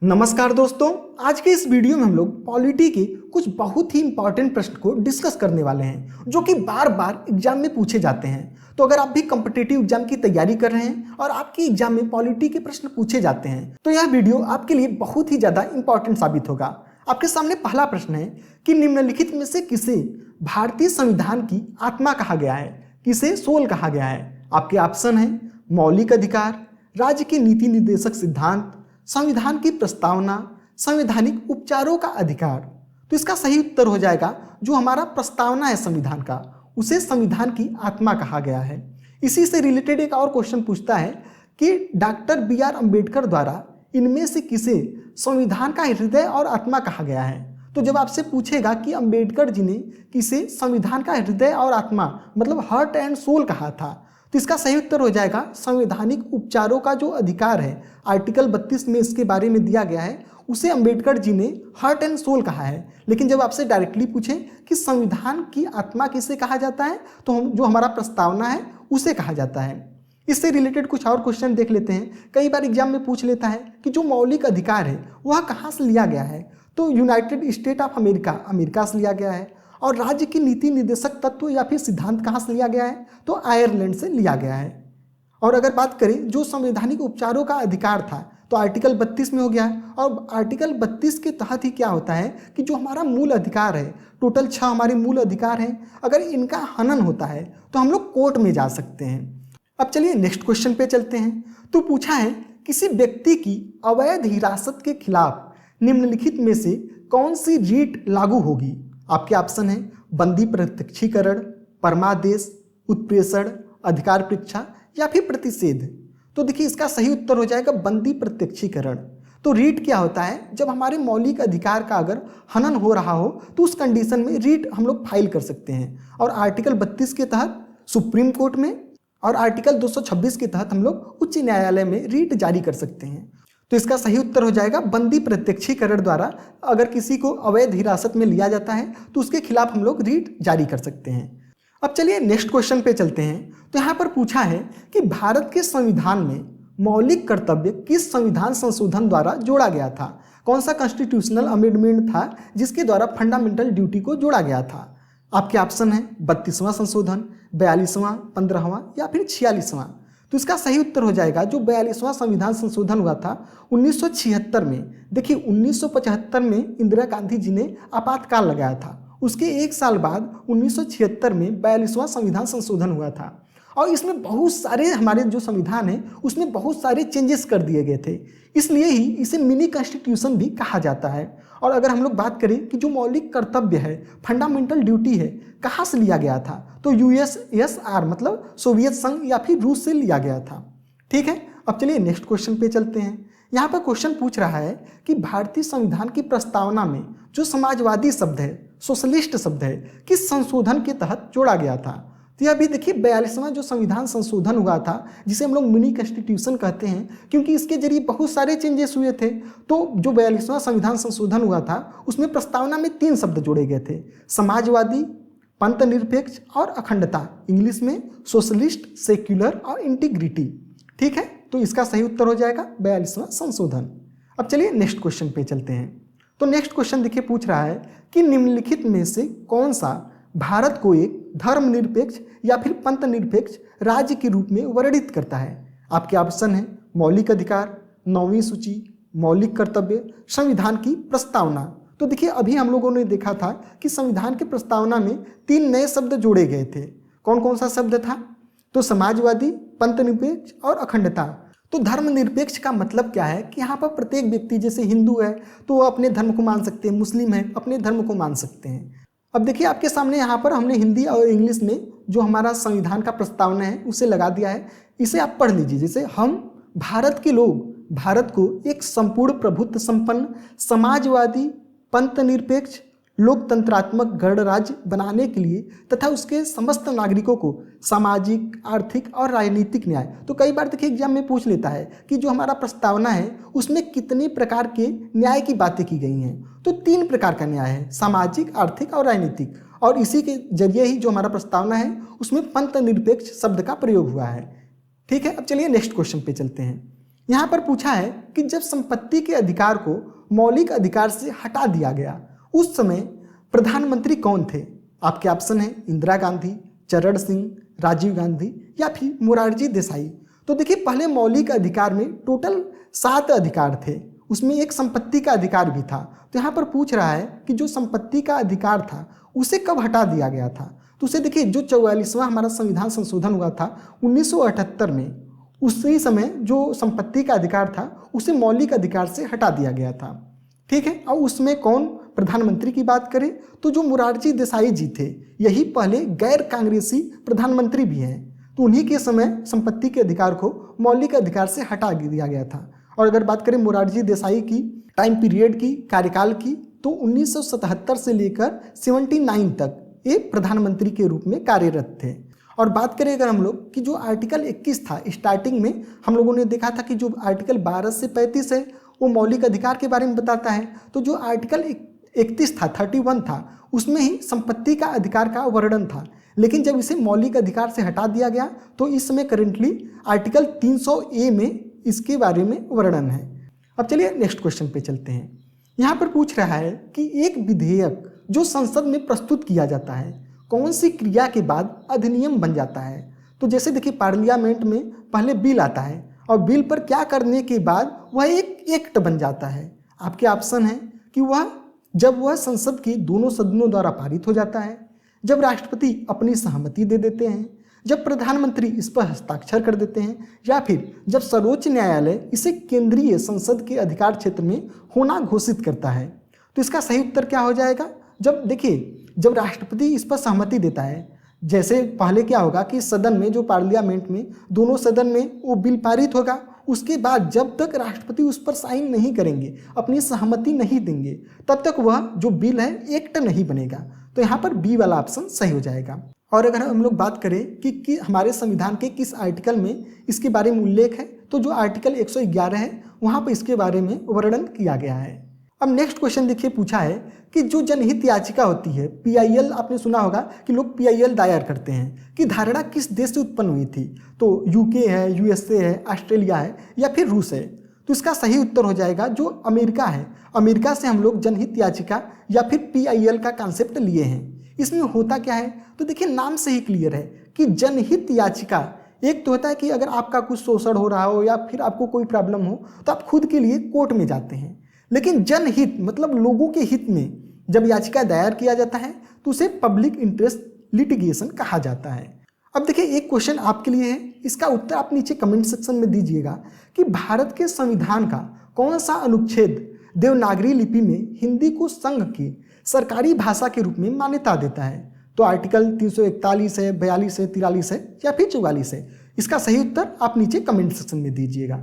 नमस्कार दोस्तों, आज के इस वीडियो में हम लोग पॉलिटी के कुछ बहुत ही इंपॉर्टेंट प्रश्न को डिस्कस करने वाले हैं जो कि बार बार एग्जाम में पूछे जाते हैं। तो अगर आप भी कॉम्पिटिटिव एग्जाम की तैयारी कर रहे हैं और आपकी एग्जाम में पॉलिटी के प्रश्न पूछे जाते हैं तो यह वीडियो आपके लिए बहुत ही ज़्यादा इंपॉर्टेंट साबित होगा। आपके सामने पहला प्रश्न है कि निम्नलिखित में से किसे भारतीय संविधान की आत्मा कहा गया है, किसे सोल कहा गया है। आपके ऑप्शन है मौलिक अधिकार, राज्य के नीति निर्देशक सिद्धांत, संविधान की प्रस्तावना, संवैधानिक उपचारों का अधिकार। तो इसका सही उत्तर हो जाएगा जो हमारा प्रस्तावना है संविधान का, उसे संविधान की आत्मा कहा गया है। इसी से रिलेटेड एक और क्वेश्चन पूछता है कि डॉक्टर बी.आर. अम्बेडकर द्वारा इनमें से किसे संविधान का हृदय और आत्मा कहा गया है। तो जब आपसे पूछेगा कि अम्बेडकर जी ने किसे संविधान का हृदय और आत्मा मतलब हार्ट एंड सोल कहा था, तो इसका सही उत्तर हो जाएगा संवैधानिक उपचारों का जो अधिकार है, आर्टिकल 32 में इसके बारे में दिया गया है, उसे अम्बेडकर जी ने हार्ट एंड सोल कहा है। लेकिन जब आपसे डायरेक्टली पूछे कि संविधान की आत्मा किसे कहा जाता है तो जो हमारा प्रस्तावना है उसे कहा जाता है। इससे रिलेटेड कुछ और क्वेश्चन देख लेते हैं। कई बार एग्जाम में पूछ लेता है कि जो मौलिक अधिकार है वह कहाँ से लिया गया है, तो यूनाइटेड स्टेट ऑफ अमेरिका से लिया गया है। और राज्य की नीति निर्देशक तत्व या फिर सिद्धांत कहाँ से लिया गया है, तो आयरलैंड से लिया गया है। और अगर बात करें जो संवैधानिक उपचारों का अधिकार था तो आर्टिकल 32 में हो गया है। और आर्टिकल 32 के तहत ही क्या होता है कि जो हमारा मूल अधिकार है, टोटल 6 हमारे मूल अधिकार हैं, अगर इनका हनन होता है तो हम लोग कोर्ट में जा सकते हैं। अब चलिए नेक्स्ट क्वेश्चन पे चलते हैं। तो पूछा है किसी व्यक्ति की अवैध हिरासत के खिलाफ निम्नलिखित में से कौन सी रीट लागू होगी। आपके ऑप्शन है बंदी प्रत्यक्षीकरण, परमादेश, उत्प्रेषण, अधिकार परीक्षा या फिर प्रतिषेध। तो देखिए इसका सही उत्तर हो जाएगा बंदी प्रत्यक्षीकरण। तो रीट क्या होता है, जब हमारे मौलिक अधिकार का अगर हनन हो रहा हो तो उस कंडीशन में रीट हम लोग फाइल कर सकते हैं। और आर्टिकल 32 के तहत सुप्रीम कोर्ट में और आर्टिकल 226 के तहत हम लोग उच्च न्यायालय में रीट जारी कर सकते हैं। तो इसका सही उत्तर हो जाएगा बंदी प्रत्यक्षीकरण द्वारा अगर किसी को अवैध हिरासत में लिया जाता है तो उसके खिलाफ हम लोग रीट जारी कर सकते हैं। अब चलिए नेक्स्ट क्वेश्चन पे चलते हैं। तो यहाँ पर पूछा है कि भारत के संविधान में मौलिक कर्तव्य किस संविधान संशोधन द्वारा जोड़ा गया था। कौन सा कॉन्स्टिट्यूशनल अमेंडमेंट था जिसके द्वारा फंडामेंटल ड्यूटी को जोड़ा गया था। आपके ऑप्शन है 32वां संशोधन, 42वां, 15वां या फिर 46वां। तो इसका सही उत्तर हो जाएगा जो 42वां संविधान संशोधन हुआ था 1976 में। देखिए 1975 में इंदिरा गांधी जी ने आपातकाल लगाया था, उसके एक साल बाद 1976 में 42वां संविधान संशोधन हुआ था। और इसमें बहुत सारे हमारे जो संविधान है उसमें बहुत सारे चेंजेस कर दिए गए थे, इसलिए ही इसे मिनी कॉन्स्टिट्यूशन भी कहा जाता है। और अगर हम लोग बात करें कि जो मौलिक कर्तव्य है, फंडामेंटल ड्यूटी है, कहाँ से लिया गया था, तो यूएसएसआर मतलब सोवियत संघ या फिर रूस से लिया गया था। ठीक है, अब चलिए नेक्स्ट क्वेश्चन पे चलते हैं। यहाँ पर क्वेश्चन पूछ रहा है कि भारतीय संविधान की प्रस्तावना में जो समाजवादी शब्द है, सोशलिस्ट शब्द है, किस संशोधन के तहत जोड़ा गया था। तो यह भी देखिए 42वां जो संविधान संशोधन हुआ था जिसे हम लोग मिनी कॉन्स्टिट्यूशन कहते हैं, क्योंकि इसके जरिए बहुत सारे चेंजेस हुए थे। तो जो 42वां संविधान संशोधन हुआ था उसमें प्रस्तावना में 3 शब्द जोड़े गए थे, समाजवादी, पंथ निरपेक्ष और अखंडता। इंग्लिश में सोशलिस्ट, सेक्युलर और इंटीग्रिटी। ठीक है, तो इसका सही उत्तर हो जाएगा 42वां संशोधन। अब चलिए नेक्स्ट क्वेश्चन पे चलते हैं। तो नेक्स्ट क्वेश्चन देखिए पूछ रहा है कि निम्नलिखित में से कौन सा भारत को एक धर्मनिरपेक्ष या फिर पंथ निरपेक्ष राज्य के रूप में वर्णित करता है। आपके ऑप्शन है मौलिक अधिकार, 9वीं सूची, मौलिक कर्तव्य, संविधान की प्रस्तावना। तो देखिए अभी हम लोगों ने देखा था कि संविधान की प्रस्तावना में 3 नए शब्द जोड़े गए थे। कौन कौन सा शब्द था, तो समाजवादी, पंथ निरपेक्ष और अखंडता। तो धर्मनिरपेक्ष का मतलब क्या है कि यहाँ पर प्रत्येक व्यक्ति, जैसे हिंदू है तो वो अपने धर्म को मान सकते हैं, मुस्लिम है अपने धर्म को मान सकते हैं। अब देखिए आपके सामने यहाँ पर हमने हिंदी और इंग्लिश में जो हमारा संविधान का प्रस्तावना है उसे लगा दिया है, इसे आप पढ़ लीजिए। जैसे हम भारत के लोग भारत को एक संपूर्ण प्रभुत्व संपन्न समाजवादी, पंथ निरपेक्ष, लोकतंत्रात्मक गणराज्य बनाने के लिए तथा उसके समस्त नागरिकों को सामाजिक, आर्थिक और राजनीतिक न्याय। तो कई बार देखिए एग्जाम में पूछ लेता है कि जो हमारा प्रस्तावना है उसमें कितने प्रकार के न्याय की बातें की गई हैं। तो 3 प्रकार का न्याय है, सामाजिक, आर्थिक और राजनीतिक। और इसी के जरिए ही जो हमारा प्रस्तावना है उसमें पंथ निरपेक्ष शब्द का प्रयोग हुआ है। ठीक है, अब चलिए नेक्स्ट क्वेश्चन पे चलते हैं। यहाँ पर पूछा है कि जब संपत्ति के अधिकार को मौलिक अधिकार से हटा दिया गया उस समय प्रधानमंत्री कौन थे? आपके ऑप्शन है इंदिरा गांधी, चरण सिंह, राजीव गांधी या फिर मोरारजी देसाई। तो देखिए पहले मौलिक अधिकार में टोटल 7 अधिकार थे, उसमें एक संपत्ति का अधिकार भी था। तो यहाँ पर पूछ रहा है कि जो संपत्ति का अधिकार था उसे कब हटा दिया गया था? तो उसे देखिए जो 44वां हमारा संविधान संशोधन हुआ था 1978 में, उसी समय जो संपत्ति का अधिकार था उसे मौलिक अधिकार से हटा दिया गया था। ठीक है, और उसमें कौन प्रधानमंत्री की बात करें तो जो मोरारजी देसाई जी थे, यही पहले गैर कांग्रेसी प्रधानमंत्री भी हैं। तो उन्हीं के समय संपत्ति के अधिकार को मौलिक अधिकार से हटा दिया गया था। और अगर बात करें मोरारजी देसाई की टाइम पीरियड की, कार्यकाल की, तो 1977 से लेकर 79 तक ये प्रधानमंत्री के रूप में कार्यरत थे। और बात करें अगर हम लोग कि जो आर्टिकल 21 था, स्टार्टिंग में हम लोगों ने देखा था कि जो आर्टिकल 12 से 35 है वो मौलिक अधिकार के बारे में बताता है। तो जो आर्टिकल 31 था, 31 था, उसमें ही संपत्ति का अधिकार का वर्णन था। लेकिन जब इसे मौलिक अधिकार से हटा दिया गया तो इस समय करेंटली आर्टिकल 300A में इसके बारे में वर्णन है। अब चलिए नेक्स्ट क्वेश्चन पे चलते हैं। यहाँ पर पूछ रहा है कि एक विधेयक जो संसद में प्रस्तुत किया जाता है कौन सी क्रिया के बाद अधिनियम बन जाता है? तो जैसे देखिए पार्लियामेंट में पहले बिल आता है और बिल पर क्या करने के बाद वह एक एक्ट बन जाता है। आपके ऑप्शन है कि जब वह संसद की दोनों सदनों द्वारा पारित हो जाता है, जब राष्ट्रपति अपनी सहमति दे देते हैं, जब प्रधानमंत्री इस पर हस्ताक्षर कर देते हैं, या फिर जब सर्वोच्च न्यायालय इसे केंद्रीय संसद के अधिकार क्षेत्र में होना घोषित करता है। तो इसका सही उत्तर क्या हो जाएगा? जब राष्ट्रपति इस पर सहमति देता है। जैसे पहले क्या होगा कि सदन में, जो पार्लियामेंट में, दोनों सदन में वो बिल पारित होगा, उसके बाद जब तक राष्ट्रपति उस पर साइन नहीं करेंगे, अपनी सहमति नहीं देंगे, तब तक वह जो बिल है एक्ट नहीं बनेगा। तो यहाँ पर बी वाला ऑप्शन सही हो जाएगा। और अगर हम लोग बात करें कि हमारे संविधान के किस आर्टिकल में इसके बारे में उल्लेख है, तो जो आर्टिकल 111 है वहाँ पर इसके बारे में वर्णन किया गया है। अब नेक्स्ट क्वेश्चन देखिए, पूछा है कि जो जनहित याचिका होती है PIL, आपने सुना होगा कि लोग PIL दायर करते हैं, कि धारणा किस देश से उत्पन्न हुई थी? तो UK है, USA है, ऑस्ट्रेलिया है या फिर रूस है? तो इसका सही उत्तर हो जाएगा जो अमेरिका है। अमेरिका से हम लोग जनहित याचिका या फिर PIL का कॉन्सेप्ट लिए हैं। इसमें होता क्या है? तो देखिए नाम से ही क्लियर है कि जनहित याचिका एक तो होता है कि अगर आपका कुछ शोषण हो रहा हो या फिर आपको कोई प्रॉब्लम हो तो आप खुद के लिए कोर्ट में जाते हैं। लेकिन जनहित मतलब लोगों के हित में जब याचिका दायर किया जाता है तो उसे पब्लिक इंटरेस्ट लिटिगेशन कहा जाता है। अब देखिए एक क्वेश्चन आपके लिए है, इसका उत्तर आप नीचे कमेंट सेक्शन में दीजिएगा कि भारत के संविधान का कौन सा अनुच्छेद देवनागरी लिपि में हिंदी को संघ की सरकारी भाषा के रूप में मान्यता देता है? तो आर्टिकल 341 है, 42 है, 43 है या फिर 44 है? इसका सही उत्तर आप नीचे कमेंट सेक्शन में दीजिएगा।